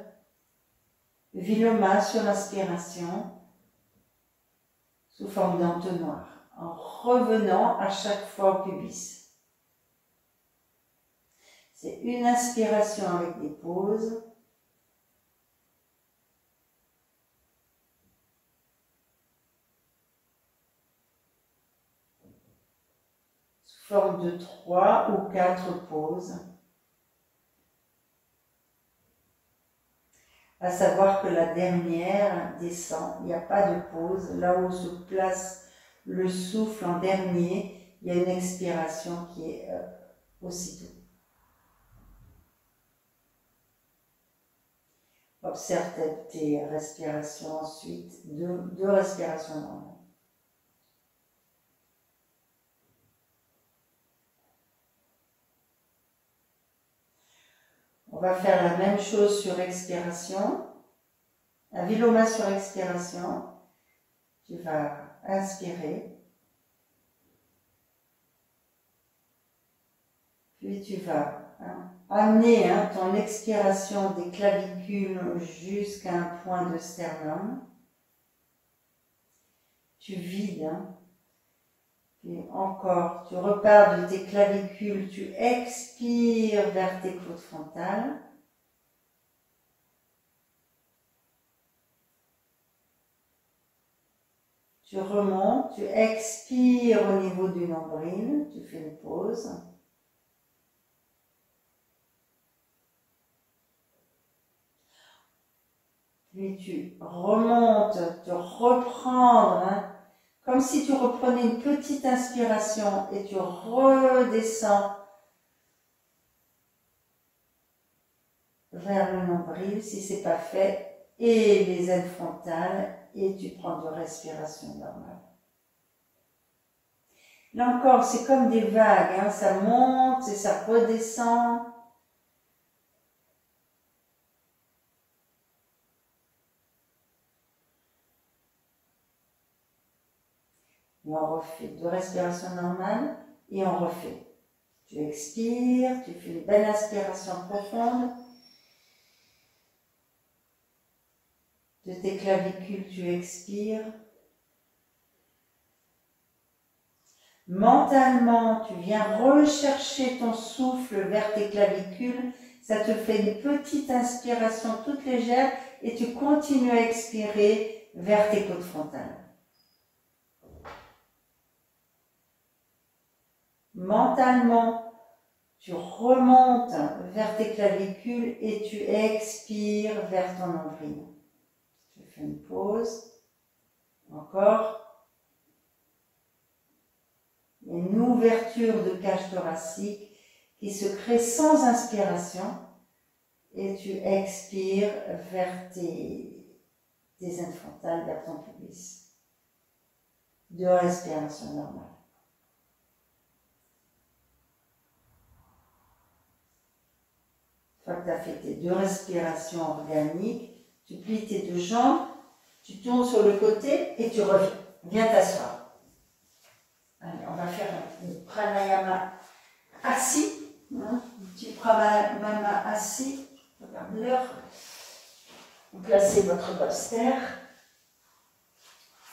Viloma sur l'inspiration, sous forme d'entonnoir, en revenant à chaque fois au pubis. C'est une inspiration avec des pauses. Sous forme de 3 ou 4 pauses. À savoir que la dernière descend, il n'y a pas de pause. Là où se place le souffle en dernier, il y a une expiration qui est aussitôt. Observe tes respirations ensuite, deux respirations normales. On va faire la même chose sur expiration. Un viloma sur expiration. Tu vas inspirer. Puis tu vas amener ton expiration des clavicules jusqu'à un point de sternum. Tu vides. Puis encore, tu repars de tes clavicules, tu expires vers tes côtes frontales. tu remontes, tu expires au niveau du nombril, tu fais une pause. Puis tu remontes, tu reprends, hein, comme si tu reprenais une petite inspiration et tu redescends vers le nombril si c'est pas fait et les ailes frontales et tu prends de respiration normale. Là encore, c'est comme des vagues, hein, ça monte et ça redescend. Et on refait de respiration normale et on refait. Tu expires, tu fais une belle inspiration profonde. De tes clavicules, tu expires. Mentalement, tu viens rechercher ton souffle vers tes clavicules. Ça te fait une petite inspiration toute légère et tu continues à expirer vers tes côtes frontales. Mentalement, tu remontes vers tes clavicules et tu expires vers ton nombril. Tu fais une pause. Encore. Une ouverture de cage thoracique qui se crée sans inspiration et tu expires vers tes ailes frontales, vers ton pubis. De respiration normale. Une fois que tu as fait tes 2 respirations organiques, tu plies tes 2 jambes, tu tournes sur le côté et tu reviens. Viens t'asseoir. Allez, on va faire un pranayama assis. Un petit pranayama assis. Regarde l'heure. Vous placez votre bolster.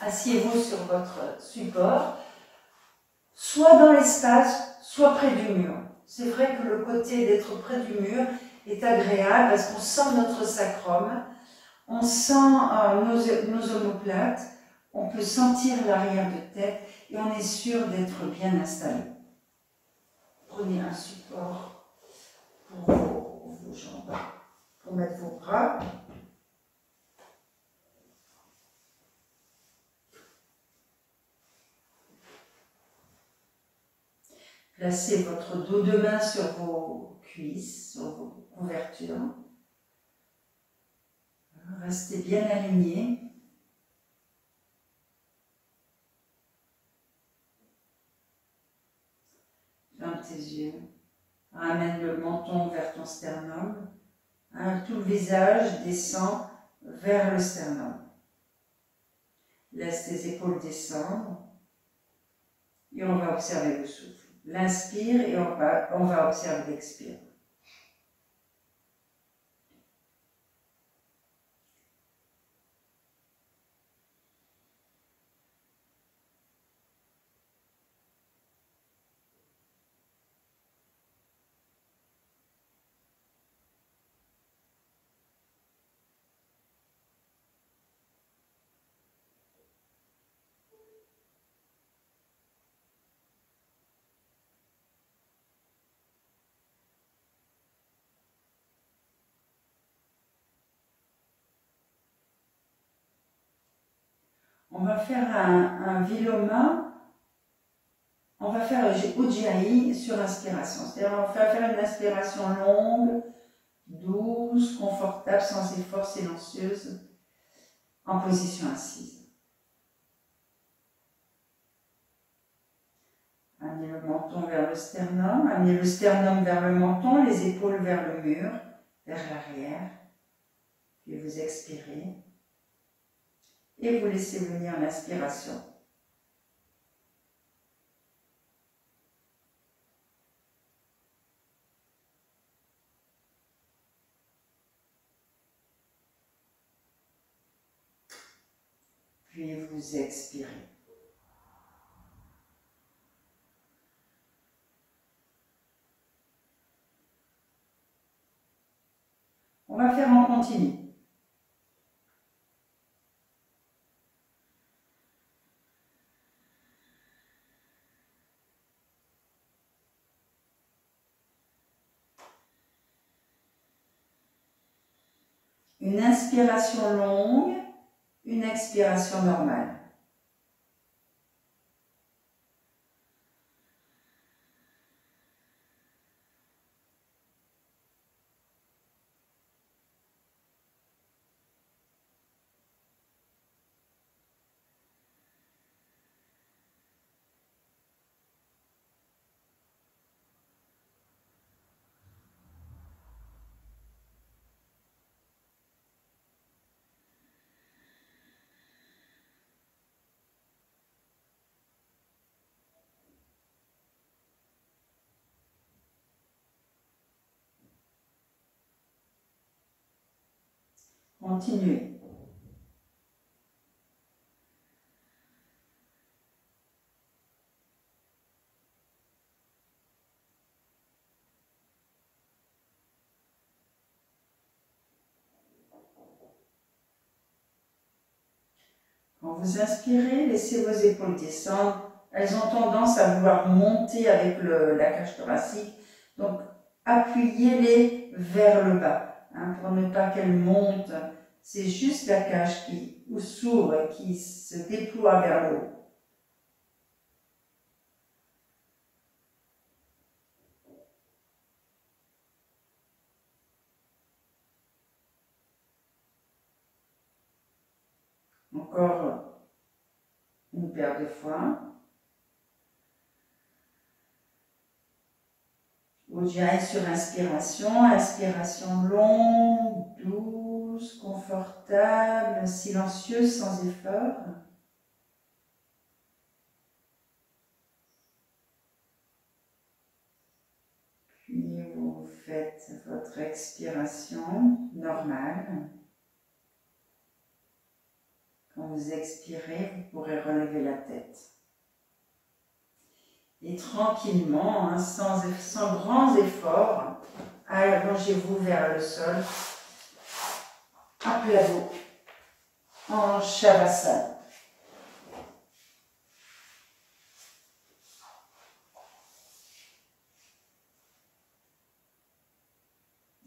Asseyez-vous sur votre support, soit dans l'espace, soit près du mur. C'est vrai que le côté d'être près du mur est agréable parce qu'on sent notre sacrum, on sent nos omoplates, on peut sentir l'arrière de tête et on est sûr d'être bien installé. Prenez un support pour vos jambes, pour mettre vos bras. Placez votre dos de main sur vos cuisses, sur vos couvertures. Restez bien alignés. Ferme tes yeux. Ramène le menton vers ton sternum. Tout le visage descend vers le sternum. Laisse tes épaules descendre. Et on va observer le souffle. L'inspire et on va observer l'expire. On va faire un viloma, on va faire Ujjayi sur inspiration. C'est-à-dire on va faire une inspiration longue, douce, confortable, sans effort, silencieuse, en position assise. Amenez le menton vers le sternum, amenez le sternum vers le menton, les épaules vers le mur, vers l'arrière. Puis vous expirez. Et vous laissez venir l'inspiration. Puis vous expirez. On va faire en continu. Une inspiration longue, une expiration normale. Continuez. Quand vous inspirez, laissez vos épaules descendre. Elles ont tendance à vouloir monter avec la cage thoracique. Donc, appuyez-les vers le bas, hein, pour ne pas qu'elles montent. C'est juste la cage qui s'ouvre, qui se déploie vers le haut. Encore une paire de fois. Ujjayi sur inspiration, inspiration longue, douce, confortable, silencieuse, sans effort. Puis vous faites votre expiration normale. Quand vous expirez, vous pourrez relever la tête. Et tranquillement, hein, sans grands efforts, allongez-vous vers le sol, à plat dos, en Shavasana.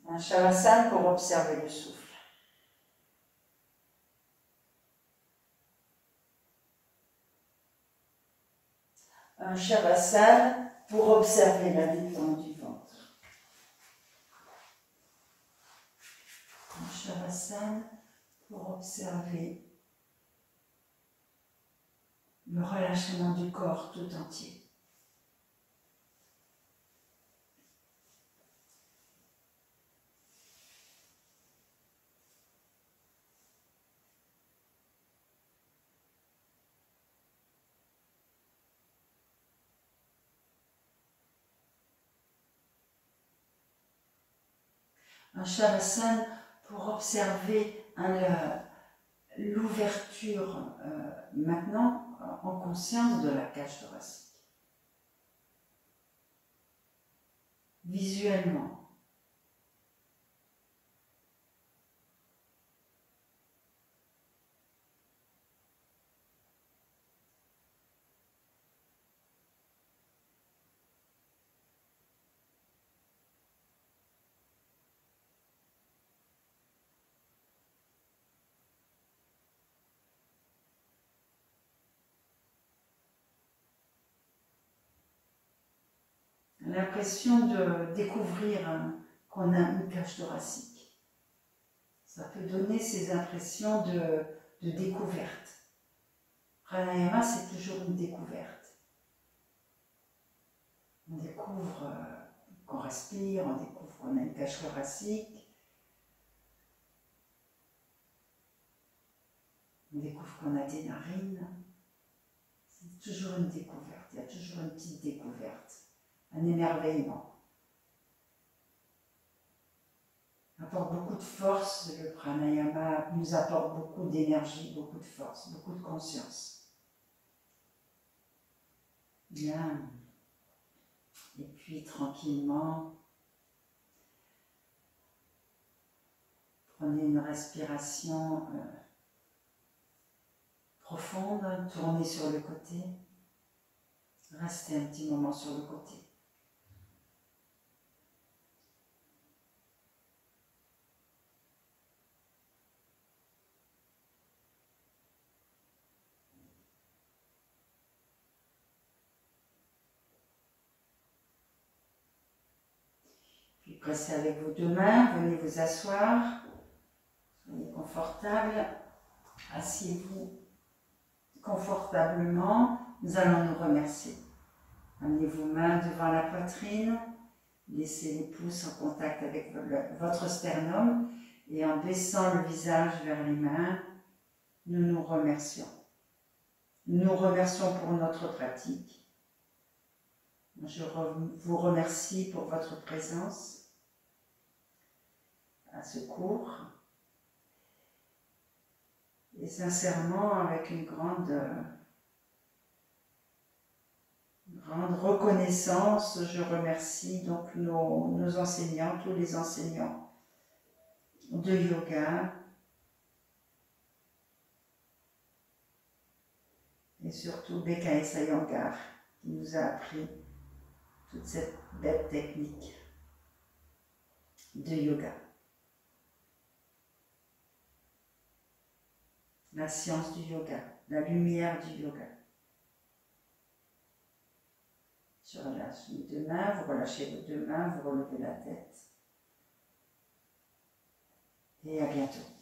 Un Shavasana pour observer le souffle. Un Shavasana pour observer la détente du ventre. Un Shavasana pour observer le relâchement du corps tout entier. Un Shavasana pour observer l'ouverture maintenant en conscience de la cage thoracique. Visuellement. L'impression de découvrir qu'on a une cage thoracique. Ça peut donner ces impressions de découverte. Pranayama, c'est toujours une découverte. On découvre qu'on respire, on découvre qu'on a une cage thoracique, on découvre qu'on a des narines. C'est toujours une découverte, il y a toujours une petite découverte. Un émerveillement. Apporte beaucoup de force, le pranayama nous apporte beaucoup d'énergie, beaucoup de force, beaucoup de conscience. Bien. Et puis tranquillement, prenez une respiration profonde, tournez sur le côté, restez un petit moment sur le côté. Pressez avec vos deux mains, venez vous asseoir, soyez confortable, asseyez-vous confortablement, nous allons nous remercier. Amenez vos mains devant la poitrine, laissez les pouces en contact avec votre sternum et en baissant le visage vers les mains, nous nous remercions. Nous nous remercions pour notre pratique. Je vous remercie pour votre présence à ce cours. Et sincèrement, avec une grande reconnaissance, je remercie donc nos enseignants, tous les enseignants de yoga et surtout BKS Iyengar qui nous a appris toute cette belle technique de yoga. La science du yoga, la lumière du yoga. Je relâche mes deux mains, vous relâchez vos deux mains, vous relevez la tête. Et à bientôt.